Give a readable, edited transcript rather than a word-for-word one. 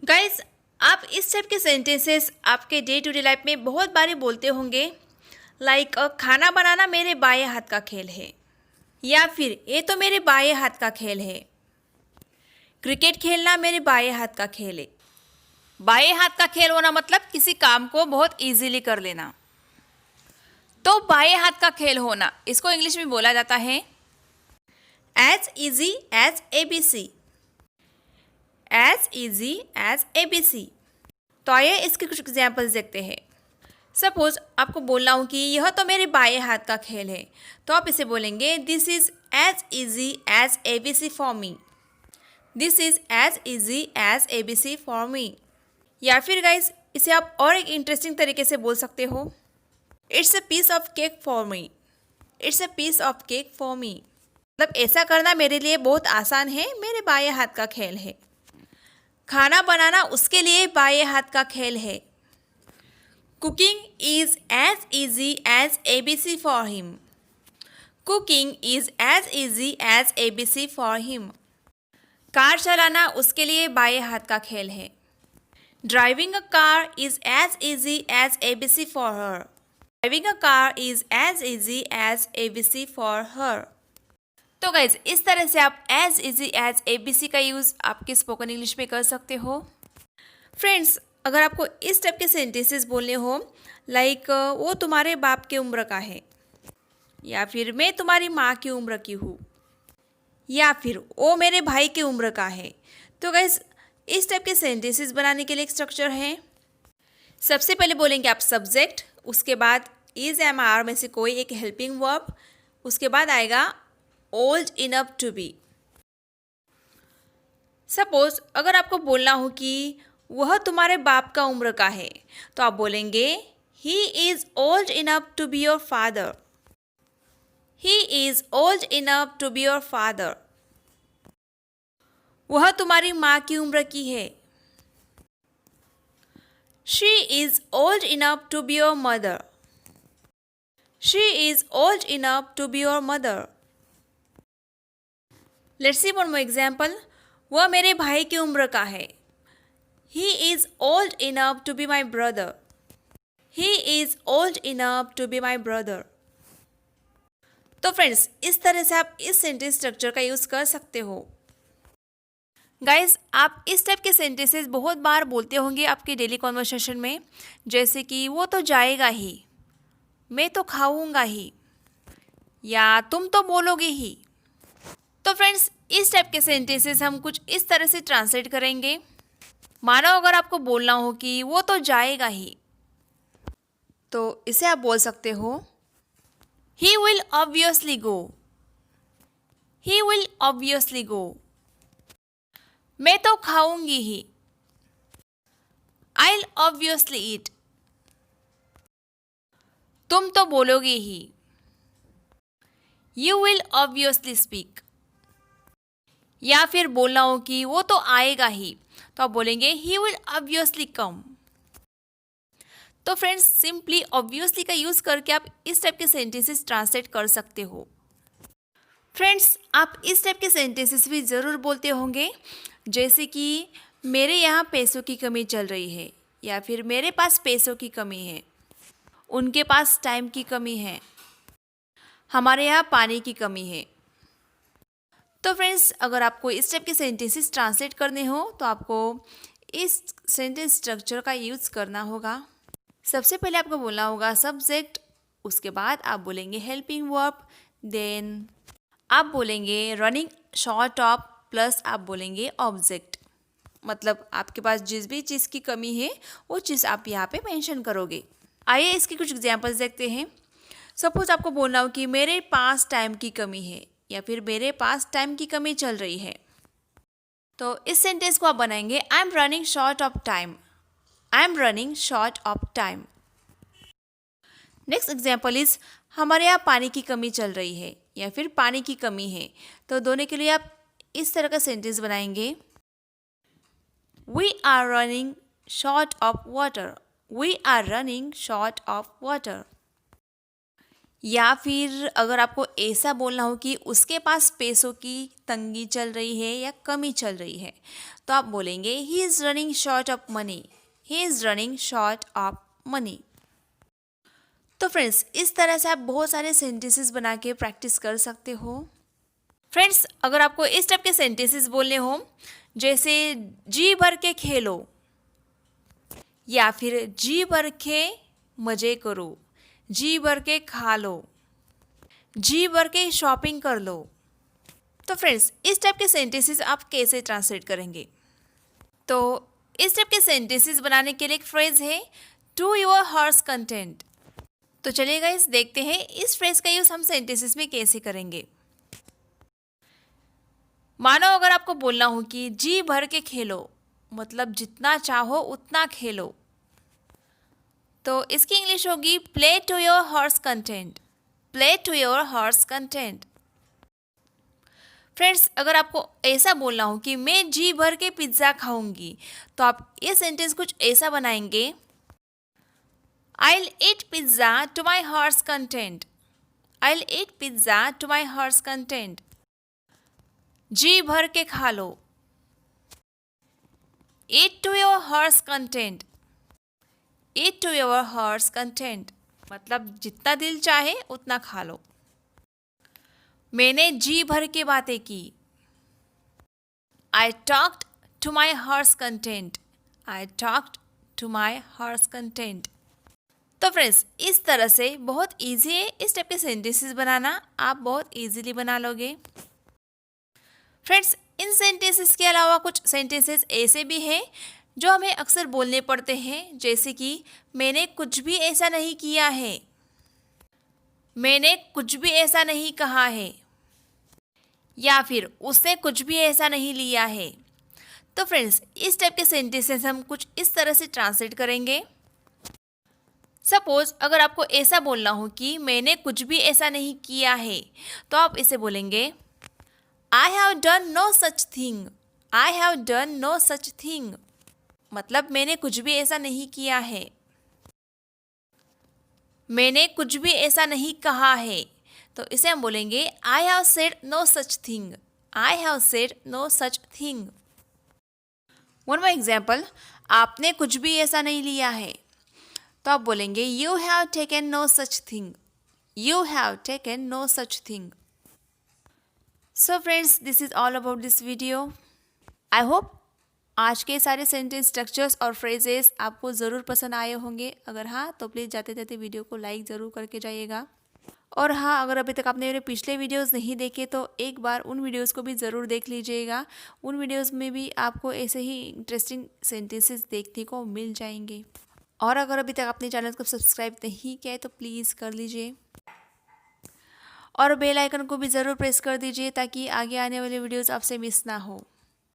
Guys, आप इस type के सेंटेंसेस आपके डे टू डे लाइफ में बहुत बार बोलते होंगे। लाइक खाना बनाना मेरे बाएं हाथ का खेल है, या फिर ये तो मेरे बाएं हाथ का खेल है। क्रिकेट खेलना मेरे बाएं हाथ का खेल है। बाएं हाथ का खेल होना मतलब किसी काम को बहुत इजीली कर लेना। तो बाएं हाथ का खेल होना इसको इंग्लिश में बोला जाता है as easy as ABC। As easy as ABC। तो आइए इसके कुछ एग्जाम्पल्स देखते हैं। सपोज आपको बोलना हो कि यह तो मेरे बाएं हाथ का खेल है, तो आप इसे बोलेंगे this is as easy as ABC for me. This is as easy as ABC for me. या फिर गाइस, इसे आप और एक इंटरेस्टिंग तरीके से बोल सकते हो, it's a piece of cake for me. It's a piece of cake for me मतलब ऐसा करना मेरे लिए बहुत आसान है, मेरे बाएं हाथ का खेल है। खाना बनाना उसके लिए बाएं हाथ का खेल है। Cooking is as easy as ABC for him. Cooking is as easy as ABC for him. Car चलाना उसके लिए बाएं हाथ का खेल है। Driving a car is as easy as ABC for her. Driving a car is as easy as ABC for her. तो guys, इस तरह से आप एज इजी एज ABC का यूज़ आपके स्पोकन इंग्लिश में कर सकते हो। फ्रेंड्स, अगर आपको इस टाइप के सेंटेंसेस बोलने हो, लाइक वो तुम्हारे बाप की उम्र का है, या फिर मैं तुम्हारी माँ की उम्र की हूँ, या फिर वो मेरे भाई की उम्र का है, तो गाइज इस टाइप के सेंटेंसेस बनाने के लिए एक स्ट्रक्चर है। सबसे पहले बोलेंगे आप सब्जेक्ट, उसके बाद इज एम आर में से कोई एक हेल्पिंग वर्ब, उसके बाद आएगा old enough to be. Suppose अगर आपको बोलना हो कि वह तुम्हारे बाप का उम्र का है, तो आप बोलेंगे he is old enough to be your father. He is old enough to be your father. वह तुम्हारी माँ की उम्र की है। She is old enough to be your mother. She is old enough to be your mother. Let's see one more example. वह मेरे भाई की उम्र का है। He is old enough to be my brother. He is old enough to be my brother. तो friends, इस तरह से आप इस सेंटेंस स्ट्रक्चर का यूज़ कर सकते हो। गाइस, आप इस टाइप के सेंटेंसेस बहुत बार बोलते होंगे आपके डेली कॉन्वर्सेशन में, जैसे कि वो तो जाएगा ही, मैं तो खाऊंगा ही, या तुम तो बोलोगे ही। तो फ्रेंड्स, इस टाइप के सेंटेंसेस हम कुछ इस तरह से ट्रांसलेट करेंगे। मानो अगर आपको बोलना हो कि वो तो जाएगा ही, तो इसे आप बोल सकते हो he will obviously go. He will obviously go. मैं तो खाऊंगी ही, आई विल ऑब्वियसली ईट। तुम तो बोलोगे ही, यू विल ऑब्वियसली स्पीक। या फिर बोलना हो कि वो तो आएगा ही, तो आप बोलेंगे ही विल ऑब्वियसली कम। तो फ्रेंड्स, सिंपली ऑब्वियसली का यूज़ करके आप इस टाइप के सेंटेंसेस ट्रांसलेट कर सकते हो। फ्रेंड्स, आप इस टाइप के सेंटेंसेस भी ज़रूर बोलते होंगे, जैसे कि मेरे यहाँ पैसों की कमी चल रही है, या फिर मेरे पास पैसों की कमी है, उनके पास टाइम की कमी है, हमारे यहाँ पानी की कमी है। तो फ्रेंड्स, अगर आपको इस टाइप के सेंटेंसेस ट्रांसलेट करने हो, तो आपको इस सेंटेंस स्ट्रक्चर का यूज़ करना होगा। सबसे पहले आपको बोलना होगा सब्जेक्ट, उसके बाद आप बोलेंगे हेल्पिंग वर्ब, देन आप बोलेंगे रनिंग शॉर्ट ऑफ, प्लस आप बोलेंगे ऑब्जेक्ट। मतलब आपके पास जिस भी चीज़ की कमी है वो चीज़ आप यहाँ पे मेंशन करोगे। आइए इसके कुछ एग्जांपल्स देखते हैं। सपोज आपको बोलना हो कि मेरे पास टाइम की कमी है, या फिर मेरे पास टाइम की कमी चल रही है, तो इस सेंटेंस को आप बनाएंगे I am running short of time. I am running short of time. Next example is हमारे यहाँ पानी की कमी चल रही है, या फिर पानी की कमी है, तो दोनों के लिए आप इस तरह का सेंटेंस बनाएंगे we are running short of water. We are running short of water. या फिर अगर आपको ऐसा बोलना हो कि उसके पास पैसों की तंगी चल रही है या कमी चल रही है, तो आप बोलेंगे he is running short of money, he is running short of money. तो फ्रेंड्स, इस तरह से आप बहुत सारे सेंटेंसेस बना के प्रैक्टिस कर सकते हो। फ्रेंड्स, अगर आपको इस टाइप के सेंटेंसेस बोलने हो, जैसे जी भर के खेलो या फिर जी भर के मज़े करो, जी भर के खा लो, जी भर के शॉपिंग कर लो, तो फ्रेंड्स इस टाइप के सेंटेंसेस आप कैसे ट्रांसलेट करेंगे? तो इस टाइप के सेंटेंसेस बनाने के लिए एक फ्रेज है टू योर हार्ट्स कंटेंट। तो चलिए गाइस, देखते हैं इस फ्रेज का यूज़ हम सेंटेंसेस में कैसे करेंगे। मानो अगर आपको बोलना हो कि जी भर के खेलो, मतलब जितना चाहो उतना खेलो, तो इसकी इंग्लिश होगी play to your heart's content, play to your heart's content. Friends, अगर आपको ऐसा बोलना हो कि मैं जी भर के पिज़्ज़ा खाऊंगी, तो आप ये सेंटेंस कुछ ऐसा बनाएंगे I'll eat pizza to my heart's content, I'll eat pizza to my heart's content। जी भर के खा लो, eat to your heart's content, eat to your heart's content, मतलब जितना दिल चाहे उतना खा लो। मैंने जी भर के बातें की, I talked to my heart's content, I talked to my heart's content। तो फ्रेंड्स, इस तरह से बहुत इजी है इस टाइप के सेंटेंसेस बनाना, आप बहुत इजीली बना लोगे। फ्रेंड्स, इन सेंटेंसेस के अलावा कुछ सेंटेंसेस ऐसे भी हैं जो हमें अक्सर बोलने पड़ते हैं, जैसे कि मैंने कुछ भी ऐसा नहीं किया है, मैंने कुछ भी ऐसा नहीं कहा है, या फिर उसने कुछ भी ऐसा नहीं लिया है। तो फ्रेंड्स, इस टाइप के सेंटेंसेस हम कुछ इस तरह से ट्रांसलेट करेंगे। सपोज अगर आपको ऐसा बोलना हो कि मैंने कुछ भी ऐसा नहीं किया है, तो आप इसे बोलेंगे I have done no such thing, I have done no such thing, मतलब मैंने कुछ भी ऐसा नहीं किया है। मैंने कुछ भी ऐसा नहीं कहा है, तो इसे हम बोलेंगे I have said no such thing, I have said no such thing. One more example, आपने कुछ भी ऐसा नहीं लिया है, तो आप बोलेंगे you have taken no such thing, you have taken no such thing. So friends, this is all about this video. I hope आज के सारे सेंटेंस स्ट्रक्चर्स और फ्रेजेस आपको ज़रूर पसंद आए होंगे। अगर हाँ, तो प्लीज़ जाते जाते वीडियो को लाइक ज़रूर करके जाइएगा। और हाँ, अगर अभी तक आपने मेरे पिछले वीडियोस नहीं देखे तो एक बार उन वीडियोस को भी ज़रूर देख लीजिएगा। उन वीडियोस में भी आपको ऐसे ही इंटरेस्टिंग सेंटेंसेस देखने को मिल जाएंगे। और अगर अभी तक आपने चैनल को सब्सक्राइब नहीं किया है तो प्लीज़ कर लीजिए, और बेल आइकन को भी ज़रूर प्रेस कर दीजिए ताकि आगे आने वाले वीडियोस आपसे मिस ना हो।